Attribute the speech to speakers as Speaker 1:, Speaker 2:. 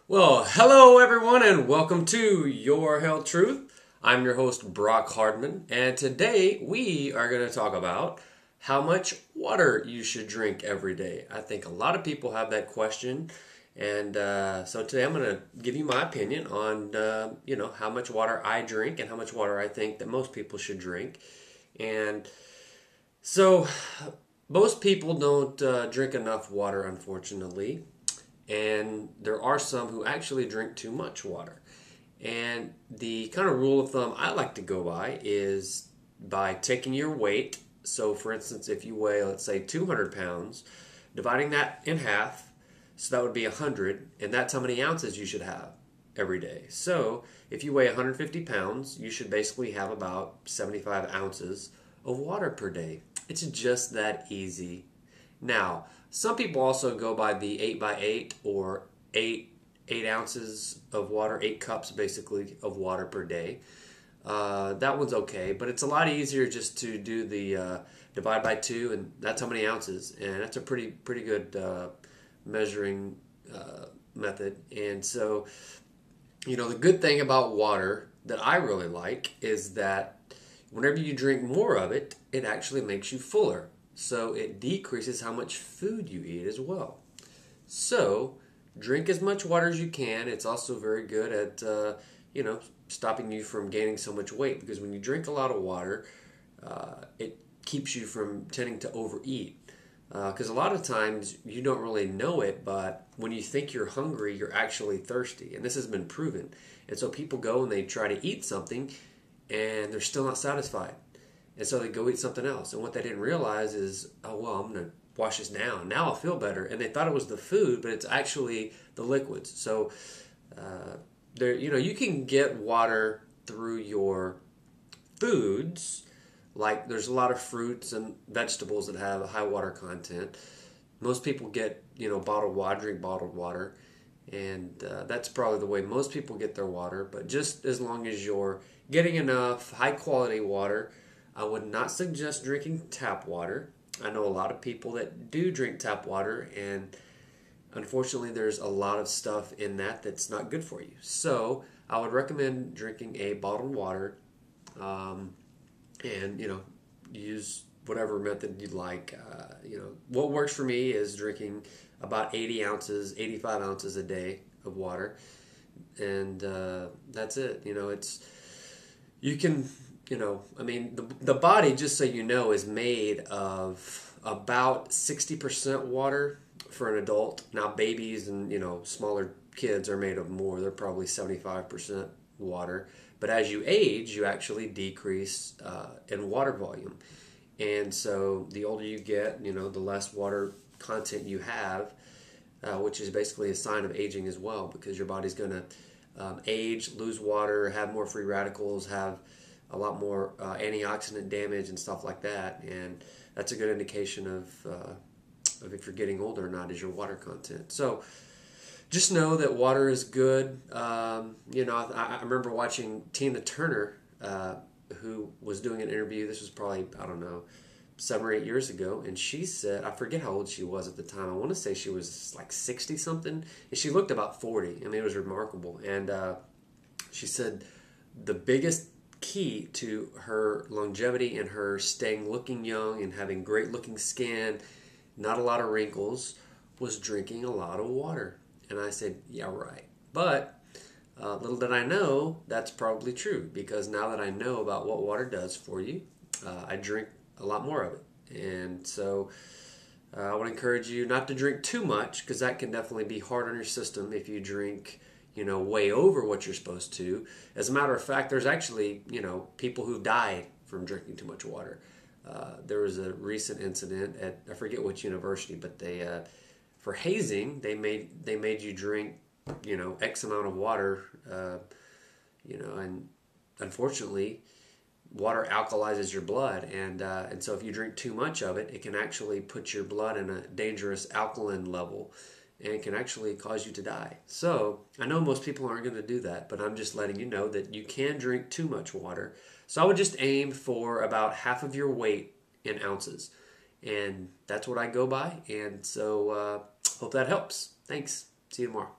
Speaker 1: Well, hello everyone and welcome to Your Health Truth. I'm your host Brock Hardman, and today we are going to talk about how much water you should drink every day. I think a lot of people have that question, and so today I'm going to give you my opinion on how much water I drink and how much water I think that most people should drink. And so most people don't drink enough water, unfortunately. And there are some who actually drink too much water. And the kind of rule of thumb I like to go by is by taking your weight. So, for instance, if you weigh, let's say, 200 pounds, dividing that in half, so that would be 100, and that's how many ounces you should have every day. So, if you weigh 150 pounds, you should basically have about 75 ounces of water per day. It's just that easy. Now, some people also go by the 8 by 8 or 8 ounces of water, 8 cups basically of water per day. That one's okay, but it's a lot easier just to do the divide by 2, and that's how many ounces, and that's a pretty good measuring method. And so, the good thing about water that I really like is that whenever you drink more of it, it actually makes you fuller. So it decreases how much food you eat as well. So drink as much water as you can. It's also very good at, stopping you from gaining so much weight, because when you drink a lot of water, it keeps you from tending to overeat. Because a lot of times you don't really know it, but when you think you're hungry, you're actually thirsty. And this has been proven. And so people go and they try to eat something and they're still not satisfied. And so they go eat something else. And what they didn't realize is, oh, well, I'm going to wash this down. Now I'll feel better. And they thought it was the food, but it's actually the liquids. So, you can get water through your foods. Like there's a lot of fruits and vegetables that have a high water content. Most people get, bottled water, drink bottled water. And that's probably the way most people get their water. But just as long as you're getting enough high quality water, I would not suggest drinking tap water. I know a lot of people that do drink tap water, and unfortunately there's a lot of stuff in that that's not good for you. So I would recommend drinking a bottled water, and use whatever method you'd like. What works for me is drinking about 80 ounces, 85 ounces a day of water, and that's it. You can. The body, just so you know, is made of about 60% water for an adult. Now, babies and, smaller kids are made of more. They're probably 75% water. But as you age, you actually decrease in water volume. And so the older you get, the less water content you have, which is basically a sign of aging as well, because your body's going to age, lose water, have more free radicals, have a lot more antioxidant damage and stuff like that, and that's a good indication of if you're getting older or not, is your water content. So just know that water is good. I remember watching Tina Turner, who was doing an interview. This was probably, 7 or 8 years ago, and she said, I forget how old she was at the time. I want to say she was like 60 something, and she looked about 40. I mean, it was remarkable. And she said the biggest key to her longevity and her staying looking young and having great looking skin, not a lot of wrinkles, was drinking a lot of water. And I said, yeah, right. But little did I know that's probably true, because now that I know about what water does for you, I drink a lot more of it. And so I would encourage you not to drink too much, because that can definitely be hard on your system if you drink way over what you're supposed to. As a matter of fact, there's actually, people who've died from drinking too much water. There was a recent incident at, I forget which university, but they, for hazing, they made you drink, X amount of water, and unfortunately, water alkalizes your blood, and so if you drink too much of it, it can actually put your blood in a dangerous alkaline level, and it can actually cause you to die. So I know most people aren't going to do that, but I'm just letting you know that you can drink too much water. So I would just aim for about half of your weight in ounces, and that's what I go by. And so hope that helps. Thanks. See you tomorrow.